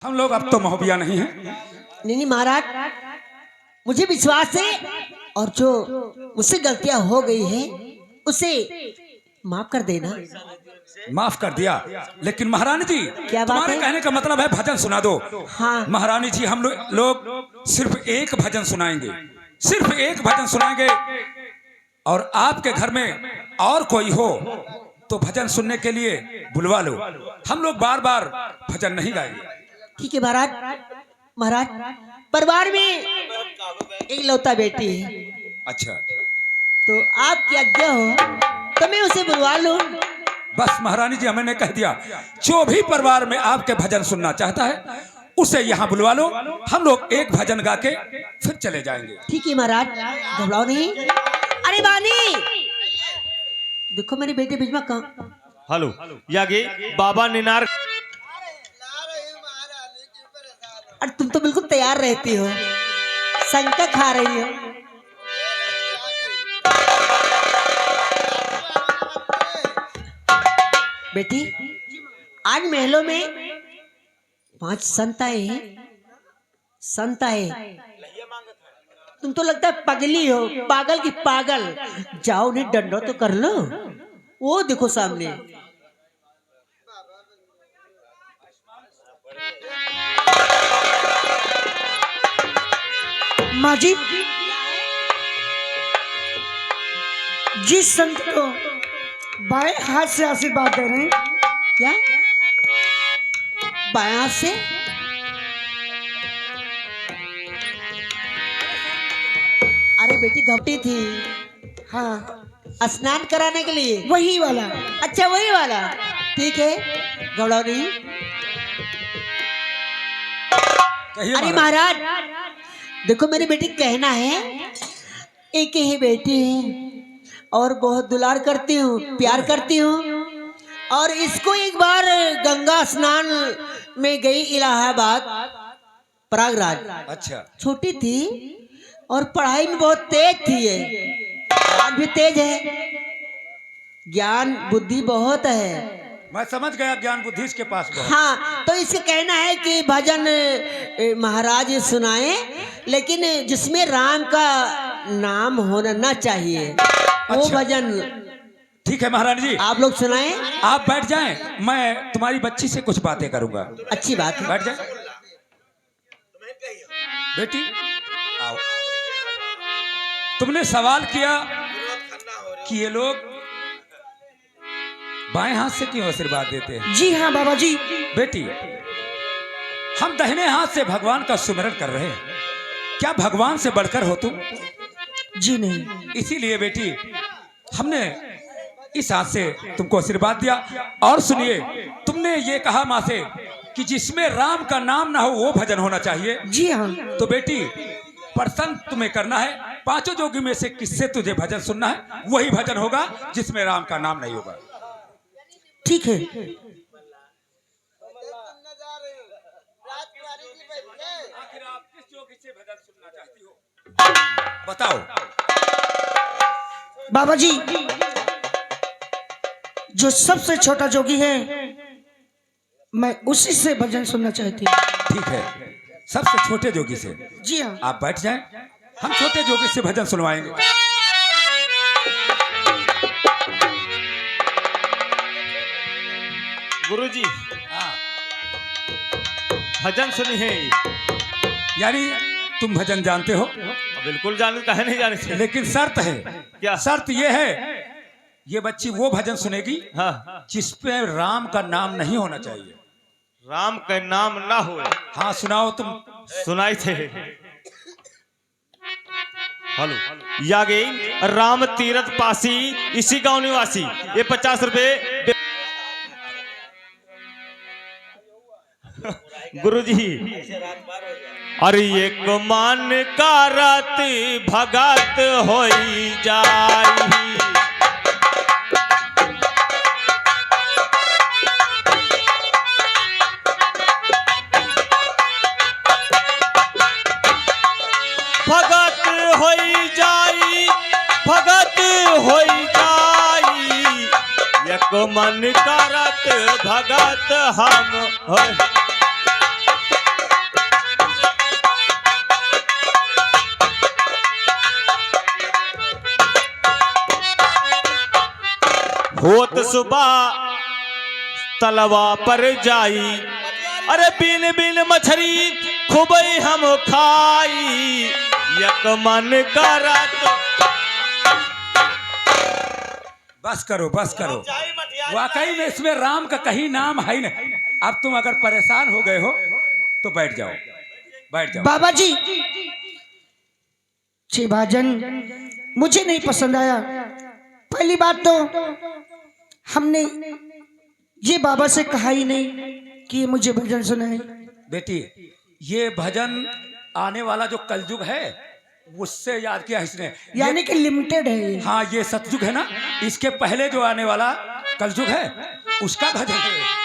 हम लोग अब तो महोबिया नहीं हैं। नहीं नहीं महाराज, मुझे विश्वास है और जो मुझसे गलतियां हो गई है उसे माफ कर देना। माफ कर दिया, लेकिन महारानी जी क्या बात तुम्हारे है? कहने का मतलब है भजन सुना दो। हाँ महारानी जी हम लोग सिर्फ एक भजन सुनाएंगे, सिर्फ एक भजन सुनाएंगे। और आपके घर में और कोई हो तो भजन सुनने के लिए बुलवा लो। हम लोग बार बार भजन नहीं गाएंगे। ठीक है महाराज। महाराज, परिवार में एक लौता बेटी है, अच्छा, तो आपकी आज्ञा हो तो मैं उसे बुलवा लूं। बस महारानी जी हमने कह दिया, जो भी परिवार में आपके भजन सुनना चाहता है उसे यहाँ बुलवा लो। हम लोग एक भजन गा के फिर चले जाएंगे। ठीक है महाराज, घबराओ नहीं। अरे बानी, देखो मेरी बेटी बिजमा कहाँ। हेलो यागे बाबा निनार। अरे तुम तो बिल्कुल तैयार रहती हो, शंका खा रही हो। बेटी, आज महलों में 5 संत आए हैं। संत आए, तुम तो लगता है पगली हो, पागल की पागल। जाओ उन्हें डंडो तो कर लो। वो देखो सामने। माँ जी, जिस संत को बाएं हाथ से आशीर्वाद दे रहे हैं, क्या बायां हाथ से? अरे बेटी घपटी थी, हाँ स्नान कराने के लिए। वही वाला। अच्छा वही वाला, ठीक है, घबराओ नहीं। कहिए अरे महाराज। महाराज, देखो मेरी बेटी कहना है, एक ही बेटी है और बहुत दुलार करती हूँ, प्यार करती हूँ। और इसको एक बार गंगा स्नान में गई इलाहाबाद, प्रयागराज। अच्छा, छोटी थी और पढ़ाई में बहुत तेज थी ये, आज भी तेज है, ज्ञान बुद्धि बहुत है। मैं समझ गया, ज्ञान बुद्धि इसके पास बहुत। हाँ, तो इसे कहना है कि भजन महाराज सुनाए, लेकिन जिसमें राम का नाम होना चाहिए वो अच्छा। भजन ठीक है महारानी जी, आप लोग सुनाएं। आप बैठ जाएं, मैं तुम्हारी बच्ची से कुछ बातें करूंगा। अच्छी बात है। बैठ जाए बेटी, आओ। तुमने सवाल किया कि ये लोग बाएं हाथ से क्यों आशीर्वाद देते हैं। जी हाँ बाबा जी। बेटी, हम दाहिने हाथ से भगवान का सुमिरन कर रहे हैं, क्या भगवान से बढ़कर हो तुम? जी नहीं। इसीलिए बेटी हमने इस हाथ से तुमको आशीर्वाद दिया। और सुनिए, तुमने ये कहा माँ से कि जिसमें राम का नाम ना हो वो भजन होना चाहिए। जी हाँ। तो बेटी प्रसन्न तुम्हें करना है, 5 जोगी में से किससे तुझे भजन सुनना है, वही भजन होगा जिसमें राम का नाम नहीं होगा। ठीक है। आखिर आप किस जोगी से भजन सुनना चाहती हो, बताओ। बाबा जी, जो सबसे छोटा जोगी है मैं उसी से भजन सुनना चाहती हूँ। ठीक है, सबसे छोटे जोगी से। जी हाँ। आप बैठ जाएं, हम छोटे जोगी से भजन सुनवाएंगे। गुरुजी हाँ, भजन सुनी है। यानी तुम भजन जानते हो, बिल्कुल जान, कहे नहीं जाने से। लेकिन शर्त है। क्या? शर्त ये है, ये बच्ची वो भजन सुनेगी हाँ, जिसपे राम का नाम नहीं होना चाहिए। राम का नाम ना हो। हाँ सुनाओ तुम। सुनाई थे। हेलो यागे राम तीरथ पासी, इसी गांव निवासी। ये 50 रुपए। गुरुजी, अरे एक मान का रात भगत होई जाई। भगत होई जाई, भगत होई जाई। एक मन करत भगत हम होई। होत सुबह तलवा पर जाई, अरे बिन बिन मछली खूब हम खाई, यक मन करत। बस करो बस करो, वाकई में इसमें राम का कहीं नाम है ही नहीं। अब तुम अगर परेशान हो गए हो तो बैठ जाओ, बैठ जाओ। बाबा जी ये भजन मुझे नहीं पसंद आया। पहली बात तो हमने ये बाबा से कहा ही नहीं कि मुझे भजन सुनाए। बेटी ये भजन आने वाला जो कलयुग है उससे याद किया इसने, यानी कि लिमिटेड है ये। हाँ ये सतयुग है ना, इसके पहले जो आने वाला कलयुग है उसका भजन है।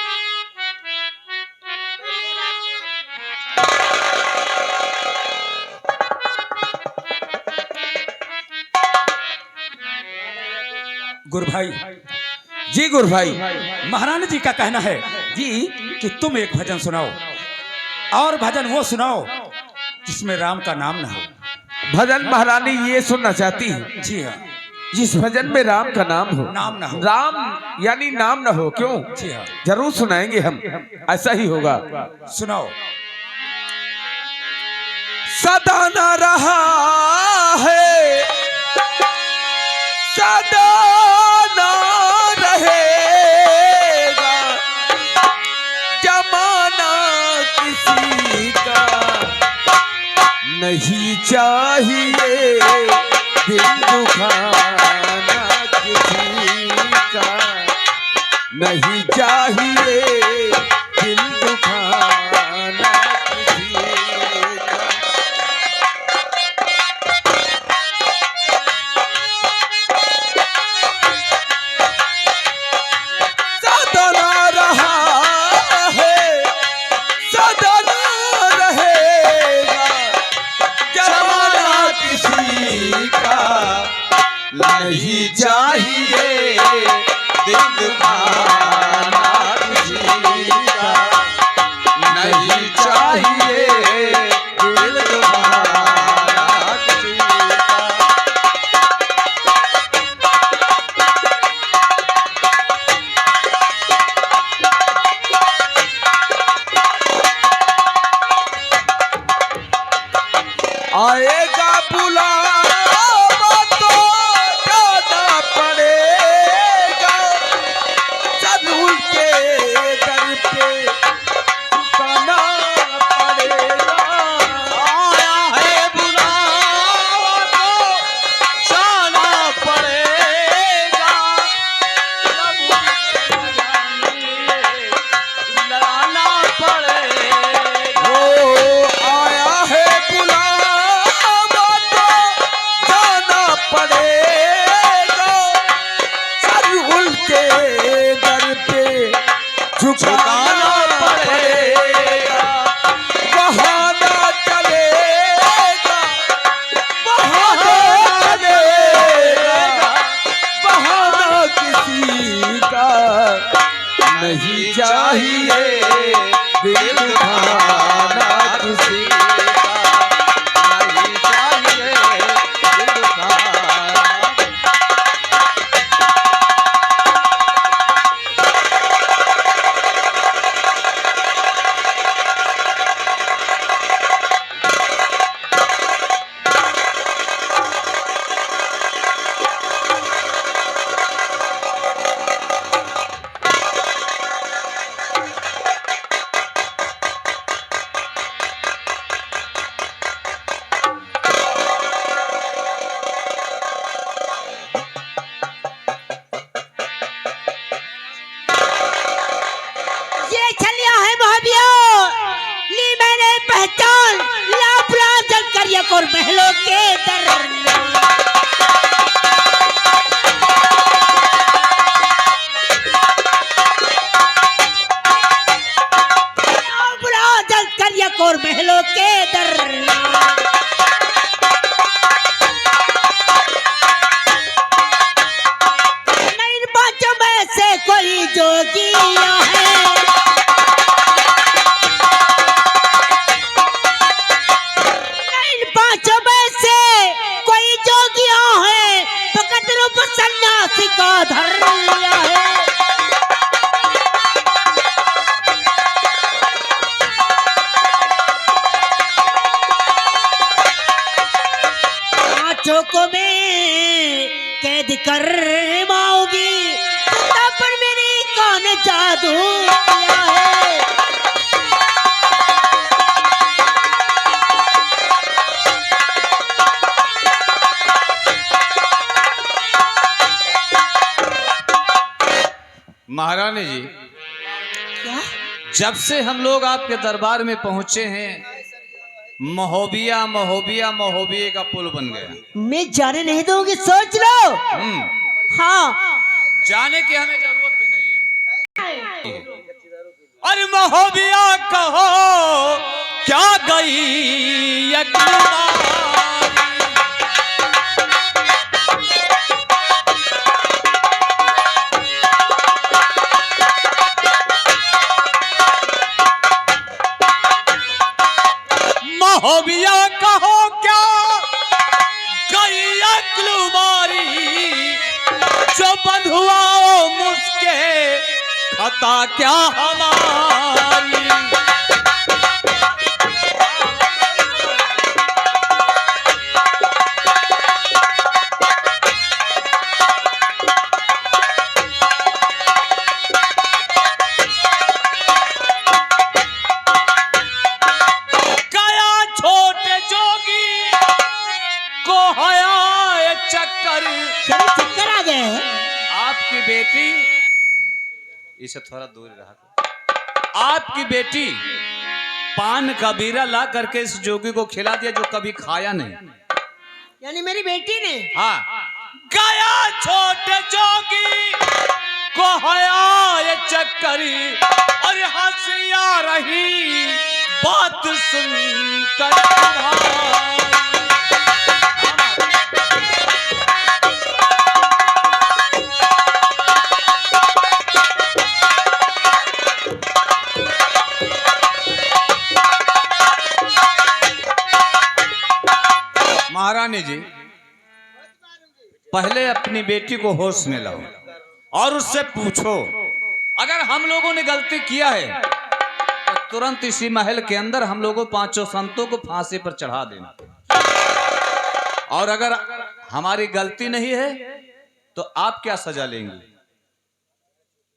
गुरु भाई जी गुरु भाई, महारानी जी का कहना है जी कि तुम एक भजन सुनाओ, और भजन वो सुनाओ जिसमें राम का नाम ना हो। भजन महारानी ये सुनना चाहती है जी हाँ, जिस भजन में राम का नाम हो। नाम ना हो। राम यानी नाम ना हो, क्यों? जी हाँ, जरूर सुनाएंगे हम, ऐसा ही होगा। सुनाओ। सदा न रहा है, सदा न रहेगा, जमाना किसी का नहीं चाहिए, दिल दुखाना किसी का नहीं चाहिए, दिल दुखाना किसी का। सदा न रहा है, सदा न रहेगा, जमाना किसी का नहीं चाहिए, दिल दुखाना किसी का नहीं चाहिए, दिल दुखाना किसी का। आएगा बुलावा तो जाना पड़ेगा, जरूर के दर पे झुकाना पड़ेगा। आया है बुलावा तो जाना पड़ेगा, जरूर के लाना पड़ेगा। ओ आया है बुलावा तो जाना पड़ेगा, जरूर के दर पे झुकाना पड़ेगा। बहाना चलेगा, बहाना चलेगा, बहाना किसी का नहीं चाहिए, दिल दुखाना किसी का नहीं चाहिए, दिल दुखाना। ये छलिया है भाभियों, ली मैंने पहचान, लापरा जल करिया कोर महलों के दर। लापरा जल करिया कोर महलों के दर। नहीं पांचों में से कोई जोगिया है, पांचों में से कोई जोगिया है, भगत रूप सन्यासी का धर लिया है। को मैं कैद कर माऊंगी, तब पर मेरे कौन जादू किया है। महारानी जी, क्या? जब से हम लोग आपके दरबार में पहुंचे हैं, महोबिया महोबिया महोबिये का पुल बन गया। मैं जाने नहीं दूंगी, सोच लो। हाँ, जाने की हमें जरूरत भी नहीं है। अरे महोबिया कहो क्या गई महोबिया कहो क्या गई अक्ल मारी, जो बंधुआ मुझके खता क्या हमारी। गया छोटे जोगी को हया चक्कर, चक्कर आ गए हैं। आपकी बेटी, इसे थोड़ा दूर रहा, आपकी बेटी पान का बीरा ला करके इस जोगी को खिला दिया जो कभी खाया नहीं। यानी मेरी बेटी ने? हाँ, गया छोटे जोगी को हया ये चक्करी, और हंसिया रही बात सुनकर तुम्हारी। महारानी जी, पहले अपनी बेटी को होश में लाओ और उससे पूछो, अगर हम लोगों ने गलती किया है तो तुरंत इसी महल के अंदर हम लोगों पांचों संतों को फांसी पर चढ़ा देना, और अगर हमारी गलती नहीं है तो आप क्या सजा लेंगे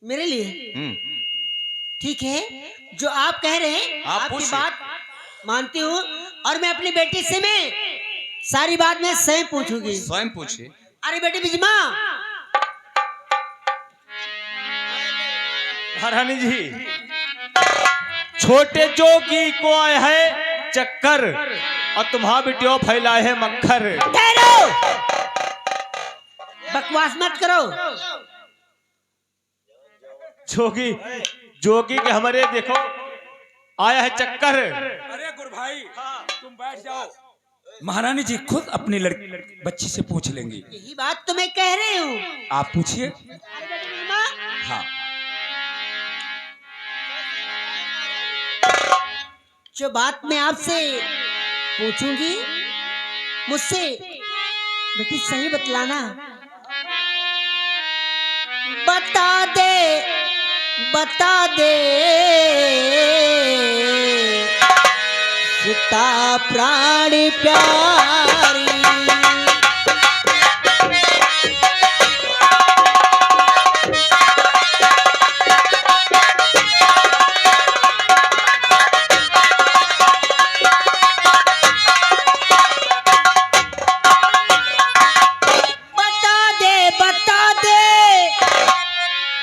मेरे लिए? ठीक है, जो आप कह रहे हैं आप आपकी पूछिए। बात मानती हूँ, और मैं अपनी बेटी से मैं सारी बात में स्वयं पूछूंगी। स्वयं पूछिए। अरे बेटी बिजमा, महारानी जी, छोटे जोगी को आए है चक्कर और तुम्हारा बेटियों फैलाए है मक्खर। ठहरो, बकवास मत करो। जोगी जोगी के हमारे देखो आया है चक्कर। अरे गुरु भाई, तुम बैठ जाओ। महारानी जी खुद अपनी लड़की बच्ची से पूछ लेंगी। यही बात तो मैं कह रही हूँ। आप पूछिए। अरे बेटी बिजमा, हाँ, जो बात मैं आपसे पूछूंगी मुझसे बेटी सही बतलाना। बता दे, बता दे, सीता प्राण प्यारी। बता दे,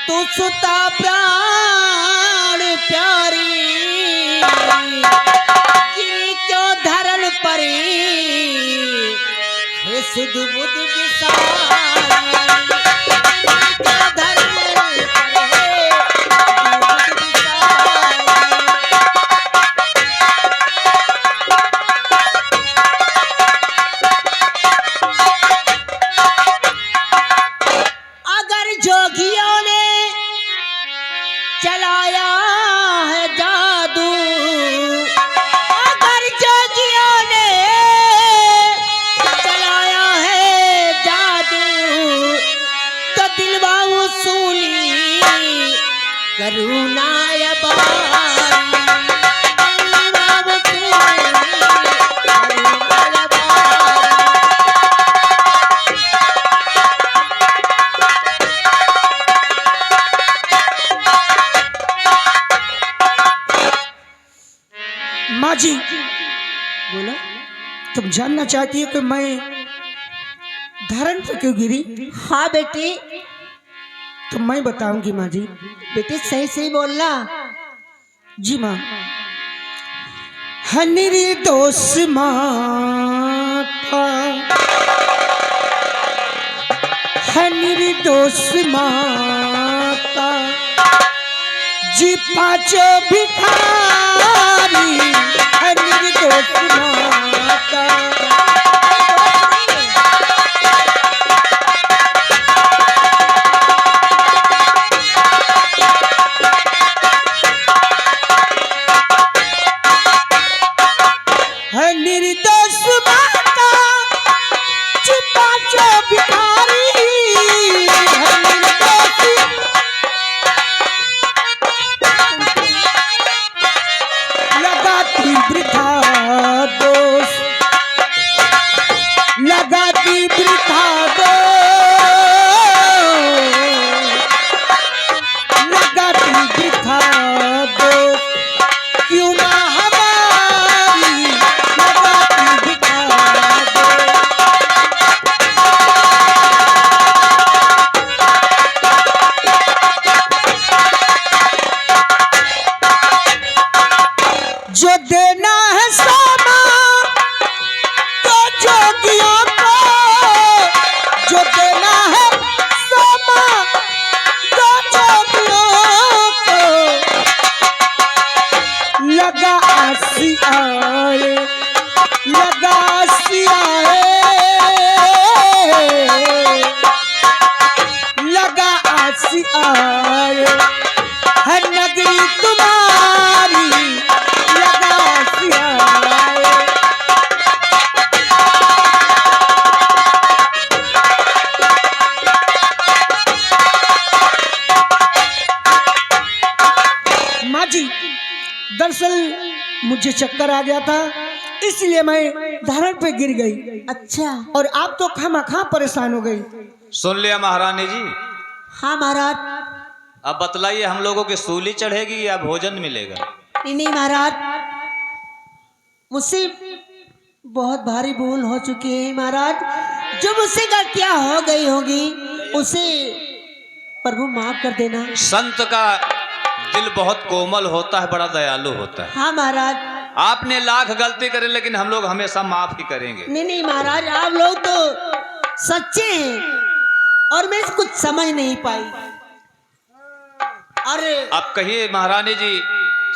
तू सुता प्राण प्यारी, गिरी क्यों धरल परी हे सुध बुध विसारी। क्यों धरल परी हे सुध बुध विसारी। अगर जोगियों ने चलाया है जादू, अगर जोगियों ने चलाया है जादू, माँ जी, बोलो। तुम जानना चाहती हो कि मैं धरण पे क्यों गिरी? हाँ बेटी, तो मैं बताऊंगी माँ जी। बेटी सही सही बोलना। जी माँ। हनिरी दोस्त माता, हनिरी दोस्त माता, जी पाँचों भिखारी, हनिरी दोस्त माता। है निर्दोष माता, जी पाँचों भिखारी, है निर्दोष। लगाती वृथा दोष, लगाती वृथा दोष, लगाती वृथा दोष, क्यों ना हमारी लगाती वृथा दोष। जो देना है सामा तो जोगियों को, जो देना है सामा तो जोगियों को, लगा आसियाए, लगा आसियाए, लगा आसियाए, है नगरी तुम्हारी, लगा आसियाए। माँ जी, दरअसल मुझे चक्कर आ गया था, इसलिए मैं धरण पे गिर गई। अच्छा। और आप तो खामखा परेशान हो गई। सुन लिया महारानी जी। हाँ महाराज। अब बतलाइए, हम लोगों की सूली चढ़ेगी या भोजन मिलेगा? नहीं नहीं महाराज, मुझसे बहुत भारी भूल हो चुकी है महाराज। जो मुझसे गलतियां हो गई होगी उसे प्रभु माफ कर देना। संत का दिल बहुत कोमल होता है, बड़ा दयालु होता है। हाँ महाराज। आपने लाख गलती करे लेकिन हम लोग हमेशा माफ ही करेंगे। नहीं नहीं महाराज, आप लोग तो सच्चे हैं और मैं कुछ समझ नहीं पाई। अरे अब कहिए महारानी जी,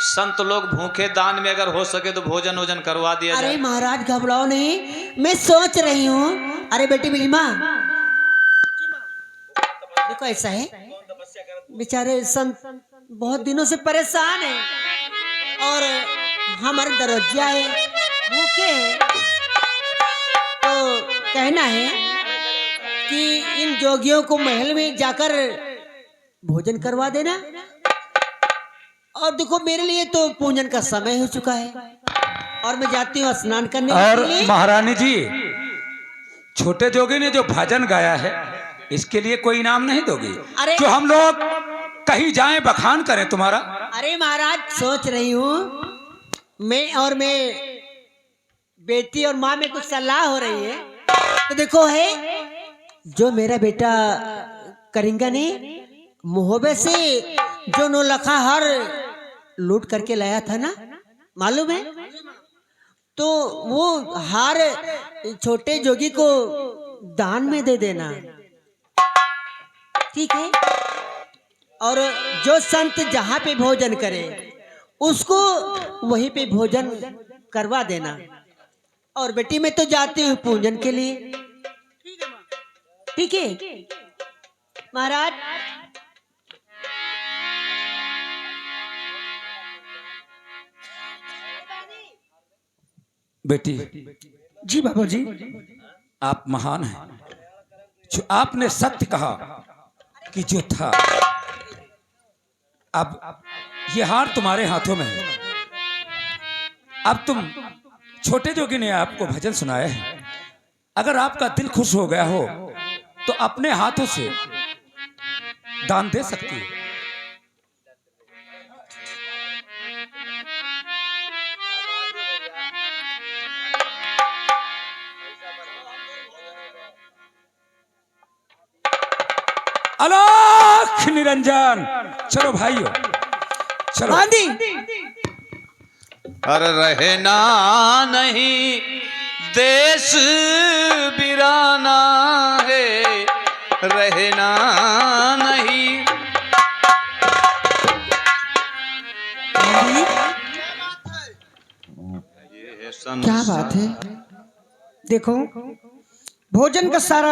संत लोग भूखे दान में अगर हो सके तो भोजन वोजन करवा दिया अरे जाए। महाराज घबराओ नहीं, मैं सोच रही हूँ। अरे बेटी बिलिमा, देखो ऐसा है, बेचारे संत बहुत दिनों से परेशान है और हमारे दरवाजा है, भूखे हैं। तो कहना है कि इन जोगियों को महल में जाकर भोजन करवा देना। और देखो मेरे लिए तो पूजन का समय हो चुका है और मैं जाती हूँ स्नान करने और के लिए। महारानी जी, छोटे जोगी ने जो भजन गाया है इसके लिए कोई इनाम नहीं दोगी? अरे- जो हम लोग कहीं जाएं बखान करें तुम्हारा। अरे महाराज, सोच रही हूँ मैं और मैं बेटी और माँ में कुछ सलाह हो रही है। तो देखो है, जो मेरा बेटा करिंगा ने मुहब्बत से जो 9 लखा हार लूट करके लाया था ना, मालूम है? तो वो हार छोटे जोगी को दान में दे देना, ठीक है? और जो संत जहाँ पे भोजन करे उसको वहीं पे भोजन करवा देना। और बेटी मैं तो जाती हूँ पूजन के लिए, ठीक है महाराज? बेटी, जी बाबा जी। आप महान हैं। जो आपने सत्य कहा कि जो था, अब ये हार तुम्हारे हाथों में है। अब तुम, छोटे जोगी ने आपको भजन सुनाया है, अगर आपका दिल खुश हो गया हो तो अपने हाथों से दान दे सकती है। अलख निरंजन। चलो भाइयों चलो। आंधी अरे रहना नहीं देश बिराना है, रहना नहीं। क्या बात है? देखो भोजन का सारा